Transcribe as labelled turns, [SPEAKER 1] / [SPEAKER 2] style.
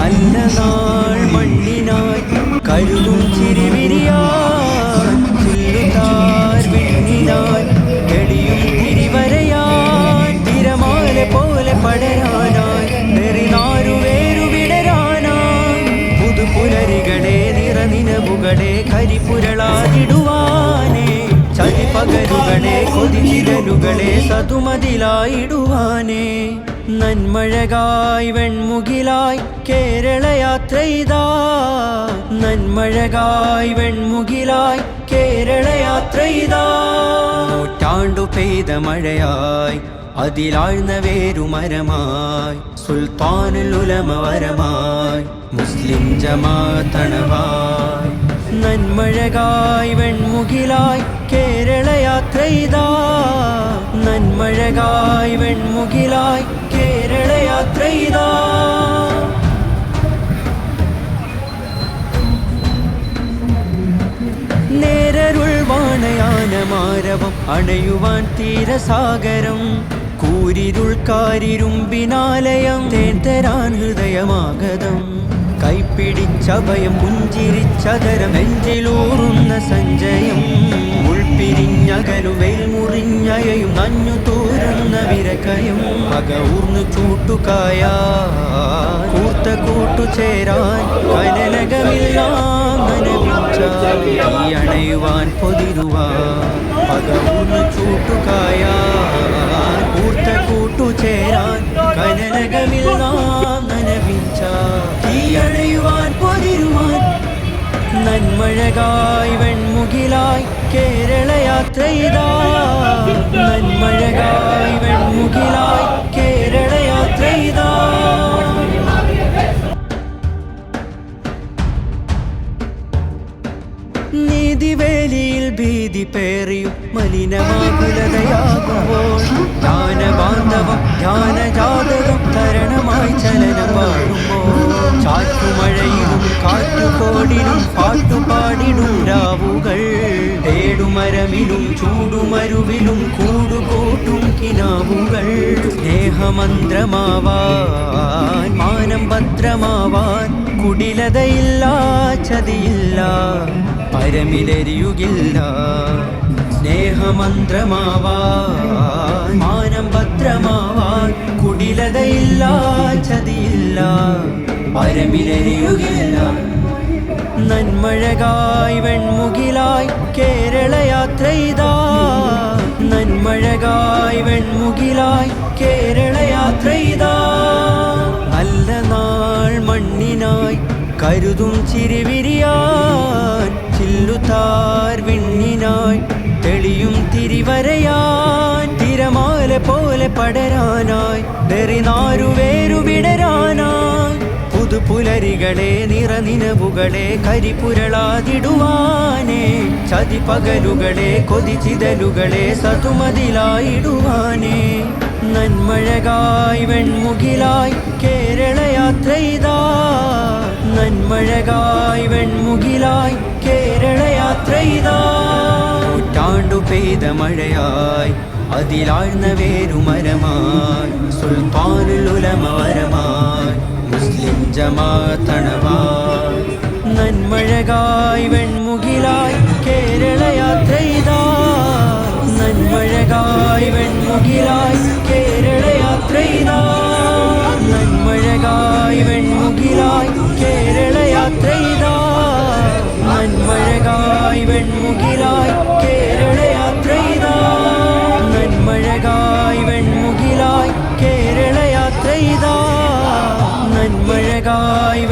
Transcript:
[SPEAKER 1] നല്ല നാൾ മണ്ണിനായി കരുതും ചിരിവിരിയാൻ ചില്ലുതാർ വിണ്ണിനായി തെളിയും തിരിവരയാൻ തിരമാല പോലെ പടരാനായി നെറിനാരു വേരുവിടരാനായി പുതുപുലരികളെ നിറനിനവുകളെ കരിപുരളാതിടുവാനേ ചതിപകലുകളെ കൊതിച്ചിരലുകളെ സതുമതിലായിടുവാനേ നന്മഴകായി വെൺമുകിലായി കേരളയാത്രയിതാ നന്മഴകായി വെൺമുകിലായി കേരളയാത്രയിതാ നൂറ്റാണ്ടു പെയ്ത മഴയായി അതിലാഴ്ന്ന വേരുമരമായി സുൽത്താനുൽ ഉലമ വരമായി മുസ്ലിം ജമാഅത്തണവായി നന്മഴകായി വെൺമുകിലായി കേരളയാത്രയിതാ നന്മഴകായി വെൺമുകിലായി കേരളയാത്രയിതാ നേരരുൾ വാണയാനമാരവം അണയുവാൻ തീരസാഗരം കൂരിരുൾ കാരിരുമ്പിനാലയം തേൻ ഹൃദയമാഗതം കൈപ്പിടിച്ചഭയം പുഞ്ചിരിച്ചതരം നെഞ്ചിലൂറുന്ന സഞ്ചയം ഉൾപ്പിരിഞ്ഞകലുവെയിൽ മുറിഞ്ഞയയും നഞ്ഞു തോരുന്ന വിരകയും പക ഊർന്നു ചൂട്ടുകായ കൂർത്ത കൂട്ടുചേരാൻ കനലകമെല്ലാം നനവിച്ച അണയുവാൻ പൊതിരുവാൻ പക ഊർന്നു ചൂട്ടുകായ കൂർത്ത കൂട്ടുചേരാൻ കനലകമെല്ലാം നനവിച്ച അണയുവാൻ പൊതിരുവാൻ നന്മഴകായി വെൺമുകിലായി കേരളയാത്രയിതാ നന്മഴകായി വെൺമുകിലായി കേരളയാത്രയിതാ നീതിവേലിയിൽ ഭീതി പേറിയും മലിനമാകുലതയാകുമ്പോൾ ജ്ഞാനബാന്ധവം ധ്യാനജാതകം തരണമായി ചലനം വാഴുമ്പോൾ ചാറ്റുമഴയിലും കാറ്റുകോടിലും പാട്ടുപാടിടും രാവുകൾ തേടുമരമിലും ചൂടുമരുവിലും കൂടുകൂട്ടും കിനാവുകൾ സ്നേഹമന്ത്രമാവാൻ മാനം ഭദ്രമാവാൻ കുടിലതയില്ല ചതിയില്ല പരമിലെരിയുകില്ല സ്നേഹമന്ത്രമാവാൻ മാനം ഭദ്രമാവാൻ കുടിലതയില്ല ചതിയില്ല പരമിലെരിയുകില്ല നന്മഴകായി വെൺമുകിലായി കേരളയാത്രയിതാ നന്മഴകായി വെൺമുകിലായി കേരളയാത്രയിതാ നല്ല നാൾ മണ്ണിനായി കരുതും ചിരിവിരിയാൻ ചില്ലുതാർ വിണ്ണിനായി തെളിയും തിരിവരയാൻ തിരമാല പോലെ പടരാനായി നെറിനാരു വേരുവിടരാനായി പുതുപുലരികളെ നിറനിനവുകളെ കരിപുരളാതിടുവാനേ ചതിപകലുകളെ കൊതിച്ചിതലുകളെ സതുമതിലായിടുവാനേ നന്മഴകായി വെൺമുകിലായി കേരളയാത്രയിതാ നന്മഴകായി വെൺമുകിലായി കേരളയാത്രയിതാ നൂറ്റാണ്ടു പെയ്ത മഴയായി അതിലാഴ്ന്ന വേരുമരമായി സുൽത്താനുൽ ഉലമ വരമായി മുസ്ലിം ജമാഅത്തണവായി നന്മഴകായി വെൺമുകിലായി കേരളയാത്രയിതാ നന്മഴകായി വെൺമുകിലായി കേരളയാത്രയിതാ നന്മഴകായി വെൺമുകിലായി കേരളയാത്രയിതാ നന്മഴകായി വെൺമുകിലായി കേരളയാത്രയിതാ നന്മഴകായി വെൺമുകിലായി കേരളയാത്രയിതാ നന്മഴകായി